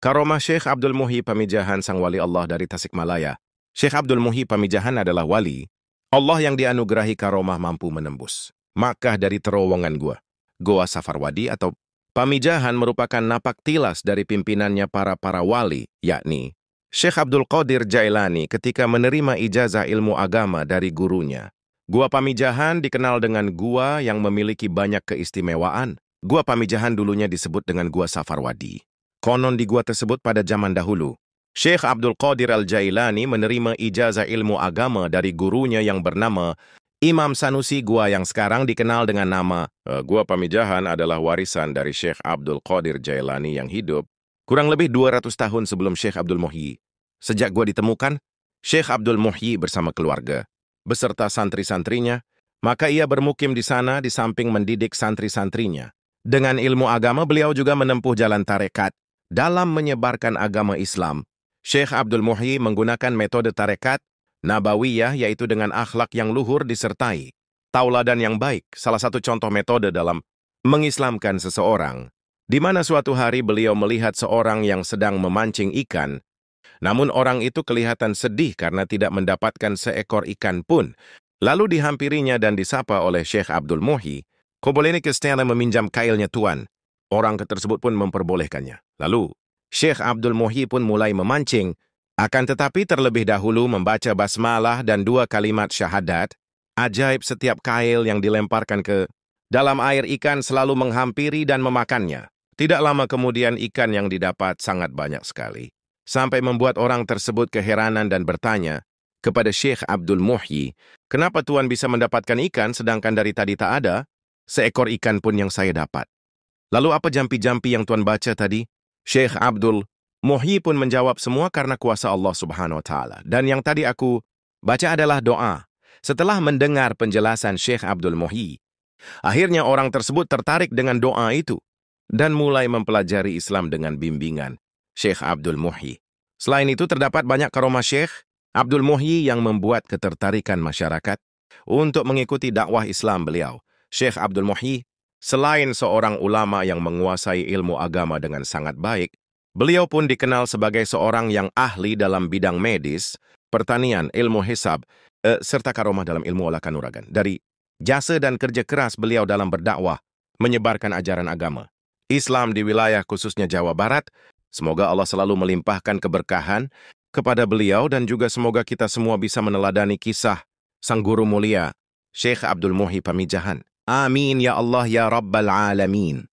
Karomah Syekh Abdul Muhyi Pamijahan Sang Wali Allah dari Tasikmalaya. Syekh Abdul Muhyi Pamijahan adalah wali Allah yang dianugerahi karomah mampu menembus Makkah dari terowongan gua. Goa Safarwadi atau Pamijahan merupakan napak tilas dari pimpinannya para wali, yakni Syekh Abdul Qadir Jailani ketika menerima ijazah ilmu agama dari gurunya. Gua Pamijahan dikenal dengan gua yang memiliki banyak keistimewaan. Gua Pamijahan dulunya disebut dengan Gua Safarwadi. Konon di gua tersebut pada zaman dahulu, Syekh Abdul Qadir Al-Jailani menerima ijazah ilmu agama dari gurunya yang bernama Imam Sanusi. Gua yang sekarang dikenal dengan nama Gua Pamijahan adalah warisan dari Syekh Abdul Qadir Jailani yang hidup kurang lebih 200 tahun sebelum Syekh Abdul Muhyi. Sejak gua ditemukan, Syekh Abdul Muhyi bersama keluarga, beserta santri-santrinya, maka ia bermukim di sana di samping mendidik santri-santrinya. Dengan ilmu agama, beliau juga menempuh jalan tarekat. Dalam menyebarkan agama Islam, Syekh Abdul Muhyi menggunakan metode tarekat Nabawiyah, yaitu dengan akhlak yang luhur disertai tauladan yang baik. Salah satu contoh metode dalam mengislamkan seseorang, di mana suatu hari beliau melihat seorang yang sedang memancing ikan, namun orang itu kelihatan sedih karena tidak mendapatkan seekor ikan pun. Lalu dihampirinya dan disapa oleh Syekh Abdul Muhyi, "Kau boleh ke stella meminjam kailnya tuan?" Orang tersebut pun memperbolehkannya. Lalu, Syekh Abdul Muhyi pun mulai memancing, akan tetapi terlebih dahulu membaca basmalah dan 2 kalimat syahadat. Ajaib, setiap kail yang dilemparkan ke dalam air, ikan selalu menghampiri dan memakannya. Tidak lama kemudian ikan yang didapat sangat banyak sekali, sampai membuat orang tersebut keheranan dan bertanya kepada Syekh Abdul Muhyi, "Kenapa tuan bisa mendapatkan ikan sedangkan dari tadi tak ada seekor ikan pun yang saya dapat? Lalu apa jampi-jampi yang tuan baca tadi?" Syekh Abdul Muhyi pun menjawab, "Semua karena kuasa Allah Subhanahu wa Ta'ala. Dan yang tadi aku baca adalah doa." Setelah mendengar penjelasan Syekh Abdul Muhyi, akhirnya orang tersebut tertarik dengan doa itu dan mulai mempelajari Islam dengan bimbingan Syekh Abdul Muhyi. Selain itu, terdapat banyak karomah Syekh Abdul Muhyi yang membuat ketertarikan masyarakat untuk mengikuti dakwah Islam beliau. Syekh Abdul Muhyi, selain seorang ulama yang menguasai ilmu agama dengan sangat baik, beliau pun dikenal sebagai seorang yang ahli dalam bidang medis, pertanian, ilmu hisab, serta karomah dalam ilmu olah kanuragan. Dari jasa dan kerja keras beliau dalam berdakwah, menyebarkan ajaran agama Islam di wilayah khususnya Jawa Barat, semoga Allah selalu melimpahkan keberkahan kepada beliau dan juga semoga kita semua bisa meneladani kisah sang guru mulia, Syekh Abdul Muhyi Pamijahan. Amin ya Allah ya Rabbal Alamin.